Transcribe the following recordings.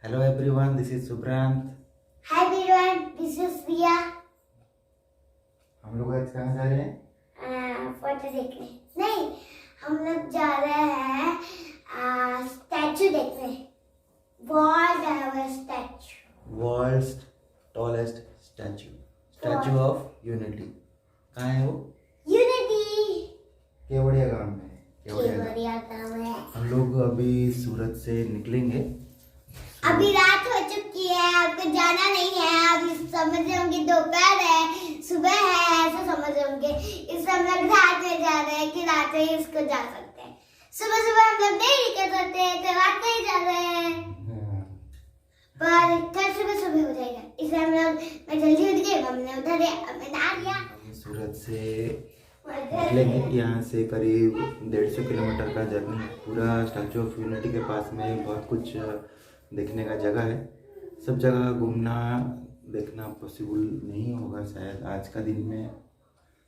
Hello everyone, this is Subrant. Hi everyone, this is Riya. हम लोग आज कहाँ जा रहे हैं? फोटो देखने नहीं, हम लोग जा रहे हैं स्टैचू देखने। World's tallest statue of unity. कहाँ है वो? यूनिटी। केवड़िया गांव में है। केवड़िया गाँव है। हम लोग अभी सूरत से निकलेंगे। अभी रात हो चुकी है, आपको जाना नहीं है। आप समझ रहे होंगे दोपहर है, सुबह है, ऐसा समझ रहे होंगे। इसलिए हम लोग रात में जा रहे हैं कि रात में इसको जा सकते हैं। सुबह सुबह हम लोग नहीं निकल सकते, तो रात में ही जा रहे हैं। पर कल सुबह सुबह हो जाएगा, इसलिए हम लोग मैं जल्दी उठ गई, हमने उधर बना लिया। सूरत से निकलेंगे। यहाँ से करीब 150 किलोमीटर का जर्नी है। पूरा स्टैचू ऑफ यूनिटी के पास में बहुत कुछ देखने का जगह है। सब जगह घूमना देखना पॉसिबल नहीं होगा शायद आज का दिन में,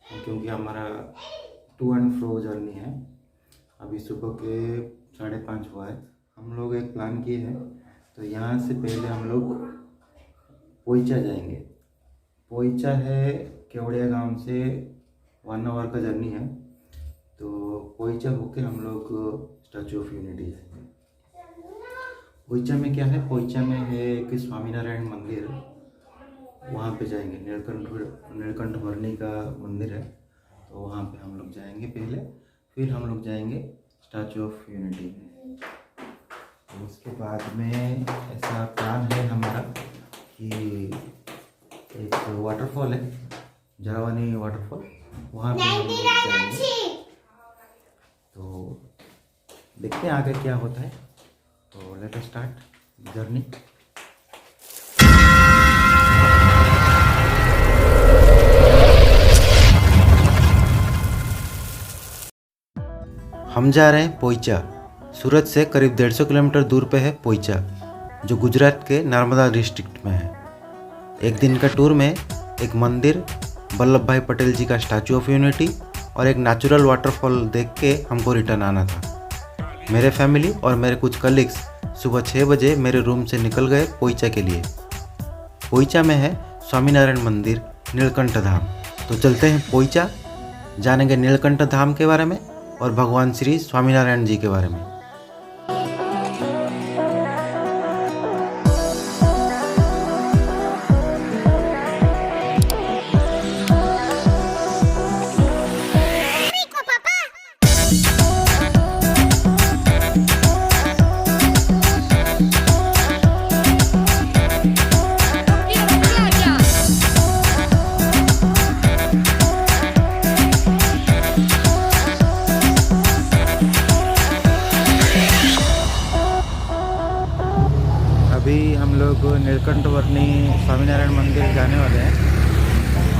क्योंकि हमारा टू एंड फ्रो जर्नी है। अभी सुबह के 5:30 हुआ है। हम लोग एक प्लान किए हैं, तो यहाँ से पहले हम लोग पोईचा जाएंगे। पोईचा है केवड़िया गांव से 1 आवर का जर्नी है। तो पोईचा होके हम लोग स्टैचू ऑफ यूनिटी जाएंगे। पोईचा में क्या है? पोईचा में है एक स्वामीनारायण मंदिर, वहाँ पे जाएंगे। नीलकंठ वर्णी का मंदिर है, तो वहाँ पे हम लोग जाएंगे पहले, फिर हम लोग जाएंगे स्टैचू ऑफ यूनिटी में। तो उसके बाद में ऐसा प्लान है हमारा कि एक वाटरफॉल है, जरावानी वाटरफॉल, वहाँ पे हम लोग जाएंगे। तो देखते हैं आगे क्या होता है। तो लेट अस स्टार्ट जर्नी। हम जा रहे हैं पोईचा। सूरत से करीब 150 किलोमीटर दूर पे है पोईचा, जो गुजरात के नर्मदा डिस्ट्रिक्ट में है। एक दिन का टूर में एक मंदिर, वल्लभ भाई पटेल जी का स्टैचू ऑफ यूनिटी और एक नेचुरल वाटरफॉल देख के हमको रिटर्न आना था। मेरे फैमिली और मेरे कुछ कलीग्स सुबह 6 बजे मेरे रूम से निकल गए पोईचा के लिए। पोईचा में है स्वामीनारायण मंदिर, नीलकंठ धाम। तो चलते हैं पोईचा, जानेंगे नीलकंठ धाम के बारे में और भगवान श्री स्वामीनारायण जी के बारे में। अभी हम लोग नीलकंठ वर्णी स्वामीनारायण मंदिर जाने वाले हैं।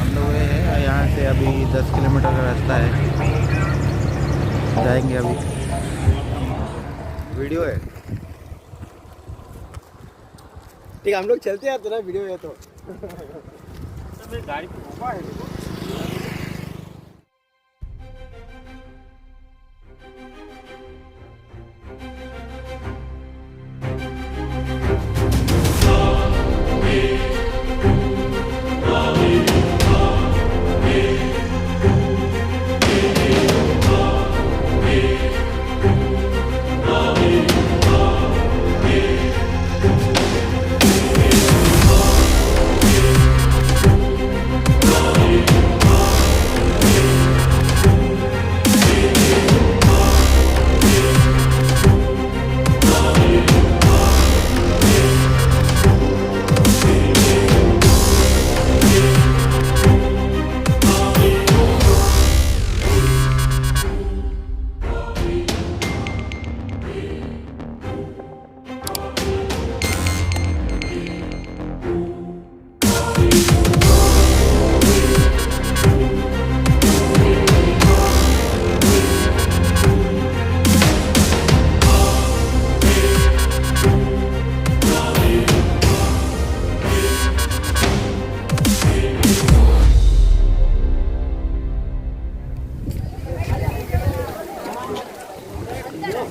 ऑन द वे है, यहाँ से अभी 10 किलोमीटर का रास्ता है, जाएंगे अभी। वीडियो है, ठीक है, हम लोग चलते हैं। तेरा वीडियो है तो गाड़ी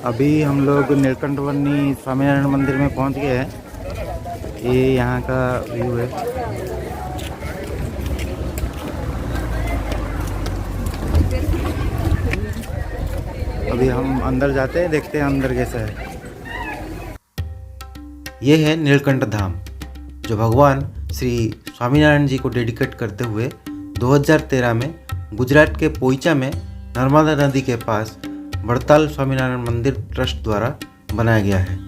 अभी हम लोग नीलकंठ वर्णी स्वामीनारायण मंदिर में पहुंच गए हैं। ये यहाँ का व्यू है। अभी हम अंदर जाते हैं, देखते हैं अंदर कैसा है। ये है नीलकंठ धाम, जो भगवान श्री स्वामीनारायण जी को डेडिकेट करते हुए 2013 में गुजरात के पोईचा में नर्मदा नदी के पास वड़ताल स्वामीनारायण मंदिर ट्रस्ट द्वारा बनाया गया है।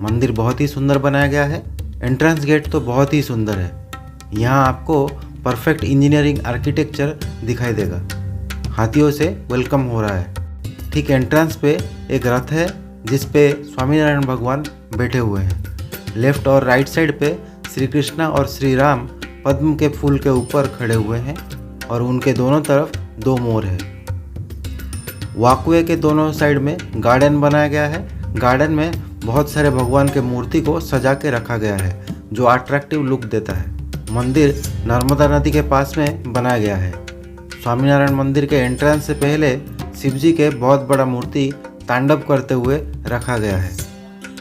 मंदिर बहुत ही सुंदर बनाया गया है। एंट्रेंस गेट तो बहुत ही सुंदर है। यहाँ आपको परफेक्ट इंजीनियरिंग आर्किटेक्चर दिखाई देगा। हाथियों से वेलकम हो रहा है। ठीक एंट्रेंस पे एक रथ है जिस पे स्वामीनारायण भगवान बैठे हुए हैं। लेफ्ट और राइट साइड पे श्री कृष्णा और श्री राम पद्म के फूल के ऊपर खड़े हुए हैं और उनके दोनों तरफ 2 मोर है। वॉकवे के दोनों साइड में गार्डन बनाया गया है। गार्डन में बहुत सारे भगवान के मूर्ति को सजा के रखा गया है जो अट्रैक्टिव लुक देता है। मंदिर नर्मदा नदी के पास में बनाया गया है। स्वामीनारायण मंदिर के एंट्रेंस से पहले शिवजी के बहुत बड़ा मूर्ति तांडव करते हुए रखा गया है।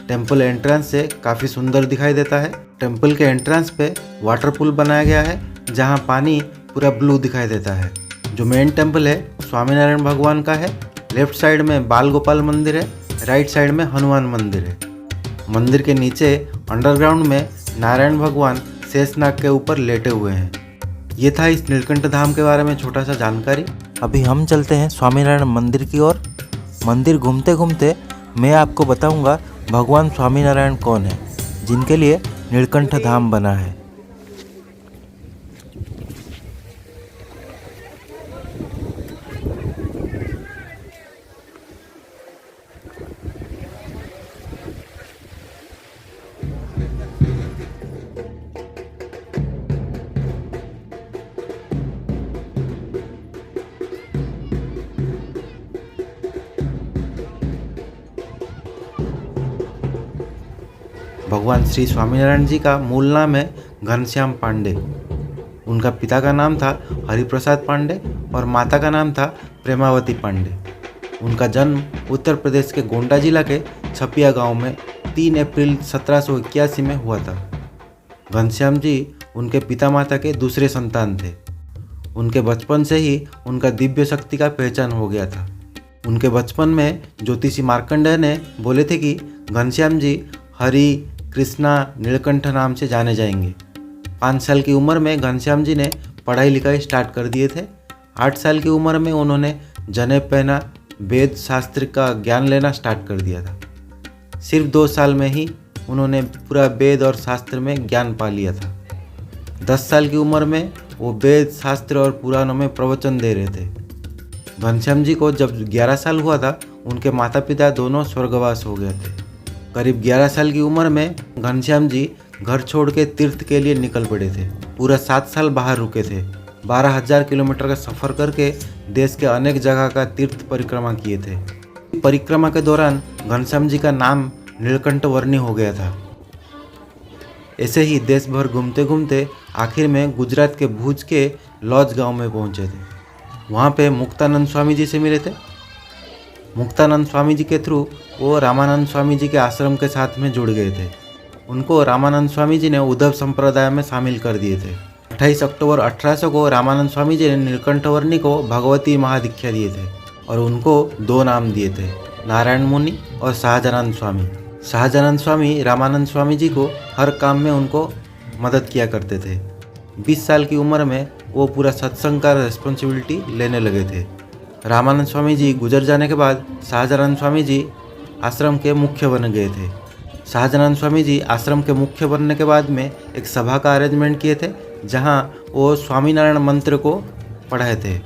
टेम्पल एंट्रेंस से काफ़ी सुंदर दिखाई देता है। टेम्पल के एंट्रेंस पे वाटर पूल बनाया गया है जहाँ पानी पूरा ब्लू दिखाई देता है। जो मेन टेम्पल है स्वामीनारायण भगवान का है। लेफ्ट साइड में बाल गोपाल मंदिर है, राइट साइड में हनुमान मंदिर है। मंदिर के नीचे अंडरग्राउंड में नारायण भगवान शेषनाग के ऊपर लेटे हुए हैं। ये था इस नीलकंठ धाम के बारे में छोटा सा जानकारी। अभी हम चलते हैं स्वामीनारायण मंदिर की ओर। मंदिर घूमते घूमते मैं आपको बताऊंगा भगवान स्वामीनारायण कौन है, जिनके लिए नीलकंठ धाम बना है। भगवान श्री स्वामीनारायण जी का मूल नाम है घनश्याम पांडे। उनका पिता का नाम था हरिप्रसाद पांडे और माता का नाम था प्रेमावती पांडे। उनका जन्म उत्तर प्रदेश के गोंडा जिला के छपिया गांव में 3 अप्रैल 1781 में हुआ था। घनश्याम जी उनके पिता माता के दूसरे संतान थे। उनके बचपन से ही उनका दिव्य शक्ति का पहचान हो गया था। उनके बचपन में ज्योतिषी मार्कंडेय ने बोले थे कि घनश्याम जी हरि, कृष्णा, नीलकंठ नाम से जाने जाएंगे। 5 साल की उम्र में घनश्याम जी ने पढ़ाई लिखाई स्टार्ट कर दिए थे। 8 साल की उम्र में उन्होंने जनेब पहना, वेद शास्त्र का ज्ञान लेना स्टार्ट कर दिया था। सिर्फ 2 साल में ही उन्होंने पूरा वेद और शास्त्र में ज्ञान पा लिया था। 10 साल की उम्र में वो वेद, शास्त्र और पुराणों में प्रवचन दे रहे थे। घनश्याम जी को जब 11 साल हुआ था, उनके माता पिता दोनों स्वर्गवास हो गए थे। करीब 11 साल की उम्र में घनश्याम जी घर छोड़ के तीर्थ के लिए निकल पड़े थे। पूरा 7 साल बाहर रुके थे। 12,000 किलोमीटर का सफ़र करके देश के अनेक जगह का तीर्थ परिक्रमा किए थे। परिक्रमा के दौरान घनश्याम जी का नाम नीलकंठ वर्णी हो गया था। ऐसे ही देश भर घूमते घूमते आखिर में गुजरात के भुज के लॉज गांव में पहुंचे थे। वहाँ पे मुक्तानंद स्वामी जी से मिले थे। मुक्तानंद स्वामी जी के थ्रू वो रामानंद स्वामी जी के आश्रम के साथ में जुड़ गए थे। उनको रामानंद स्वामी जी ने उद्धव संप्रदाय में शामिल कर दिए थे। 28 अक्टूबर 1800 को रामानंद स्वामी जी ने नीलकंठ वर्णी को भगवती महादीक्षा दिए थे और उनको 2 नाम दिए थे, नारायण मुनि और शाहजानंद स्वामी। शाहजानंद स्वामी रामानंद स्वामी जी को हर काम में उनको मदद किया करते थे। 20 साल की उम्र में वो पूरा सत्संग का रिस्पॉन्सिबिलिटी लेने लगे थे। रामानंद स्वामी जी गुजर जाने के बाद शाहजानंद स्वामी जी आश्रम के मुख्य बन गए थे। शाहजानंद स्वामी जी आश्रम के मुख्य बनने के बाद में एक सभा का अरेंजमेंट किए थे जहां वो स्वामीनारायण मंत्र को पढ़ाए थे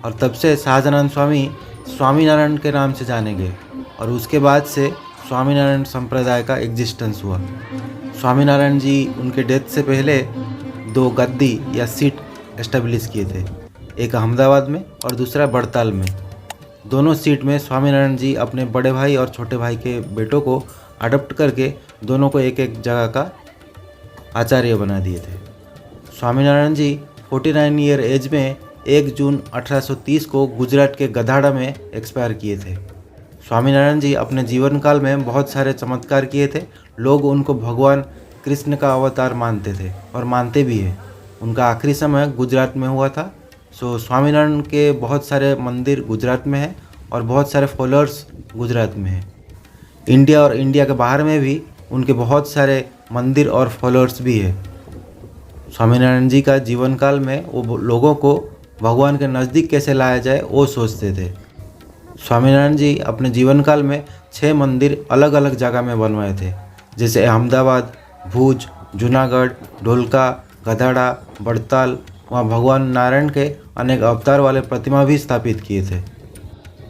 और तब से शाहजानंद स्वामी स्वामीनारायण के नाम से जाने गए और उसके बाद से स्वामीनारायण संप्रदाय का एग्जिस्टेंस हुआ। स्वामीनारायण जी उनके डेथ से पहले 2 गद्दी या सीट एस्टेब्लिश किए थे, एक अहमदाबाद में और दूसरा बड़ताल में। दोनों सीट में स्वामीनारायण जी अपने बड़े भाई और छोटे भाई के बेटों को अडॉप्ट करके दोनों को एक एक जगह का आचार्य बना दिए थे। स्वामीनारायण जी 49 ईयर एज में 1 जून 1830 को गुजरात के गधाड़ा में एक्सपायर किए थे। स्वामीनारायण जी अपने जीवन काल में बहुत सारे चमत्कार किए थे। लोग उनको भगवान कृष्ण का अवतार मानते थे और मानते भी हैं। उनका आखिरी समय गुजरात में हुआ था। सो स्वामीनारायण के बहुत सारे मंदिर गुजरात में हैं और बहुत सारे फॉलोअर्स गुजरात में हैं। इंडिया और इंडिया के बाहर में भी उनके बहुत सारे मंदिर और फॉलोअर्स भी हैं। स्वामीनारायण जी का जीवन काल में वो लोगों को भगवान के नज़दीक कैसे लाया जाए वो सोचते थे। स्वामीनारायण जी अपने जीवन काल में 6 मंदिर अलग अलग जगह में बनवाए थे, जैसे अहमदाबाद, भुज, जूनागढ़, ढोलका, गधाड़ा, बड़ताल। वहाँ भगवान नारायण के अनेक अवतार वाले प्रतिमा भी स्थापित किए थे।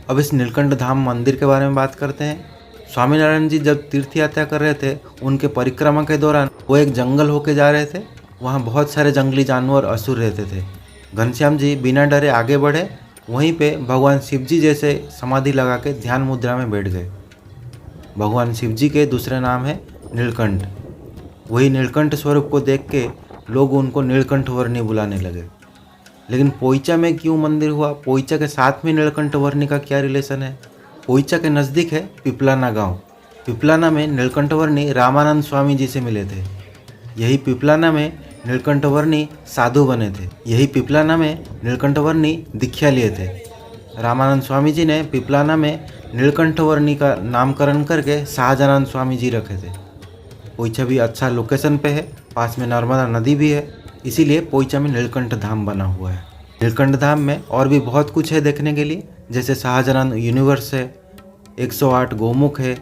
अब इस नीलकंठ धाम मंदिर के बारे में बात करते हैं। स्वामीनारायण जी जब तीर्थ यात्रा कर रहे थे, उनके परिक्रमा के दौरान वो एक जंगल होके जा रहे थे। वहाँ बहुत सारे जंगली जानवर असुर रहते थे। घनश्याम जी बिना डरे आगे बढ़े। वहीं पे भगवान शिव जी जैसे समाधि लगा के ध्यान मुद्रा में बैठ गए। भगवान शिव जी के दूसरे नाम है नीलकंठ। वही नीलकंठ स्वरूप को देख के लोग उनको नीलकंठ वर्णी बुलाने लगे। लेकिन पोईचा में क्यों मंदिर हुआ? पोईचा के साथ में नीलकंठ वर्णी का क्या रिलेशन है? पोईचा के नज़दीक है पिपलाना गांव। पिपलाना में नीलकंठ वर्णी रामानंद स्वामी जी से मिले थे। यही पिपलाना में नीलकंठ वर्णी साधु बने थे। यही पिपलाना में नीलकंठ वर्णी दीक्षा लिए थे। रामानंद स्वामी जी ने पिपलाना में नीलकंठ वर्णी का नामकरण करके शाहजानंद स्वामी जी रखे थे। पोईचा भी अच्छा लोकेशन पे है, पास में नर्मदा नदी भी है, इसीलिए पोईचा में नीलकंठ धाम बना हुआ है। नीलकंठ धाम में और भी बहुत कुछ है देखने के लिए, जैसे शाहजानंद यूनिवर्स है, 108 गोमुख है,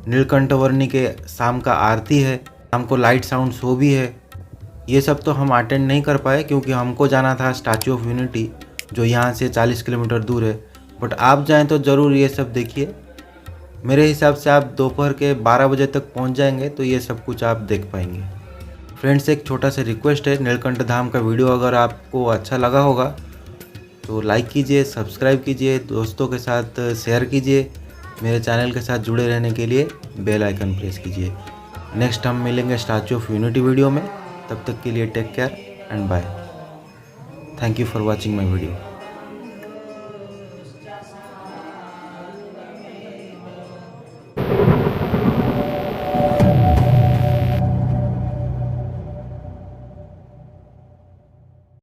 नीलकंठ वर्णी के शाम का आरती है, शाम को लाइट साउंड शो भी है। ये सब तो हम अटेंड नहीं कर पाए क्योंकि हमको जाना था स्टैचू ऑफ यूनिटी, जो यहाँ से 40 किलोमीटर दूर है। बट आप जाएँ तो ज़रूर ये सब देखिए। मेरे हिसाब से आप दोपहर के 12 बजे तक पहुँच जाएंगे तो ये सब कुछ आप देख पाएंगे। फ्रेंड्स, एक छोटा सा रिक्वेस्ट है, नीलकंठ धाम का वीडियो अगर आपको अच्छा लगा होगा तो लाइक कीजिए, सब्सक्राइब कीजिए, दोस्तों के साथ शेयर कीजिए। मेरे चैनल के साथ जुड़े रहने के लिए बेल आइकन प्रेस कीजिए। नेक्स्ट हम मिलेंगे स्टैचू ऑफ यूनिटी वीडियो में। तब तक के लिए take care and bye. Thank you for watching my video.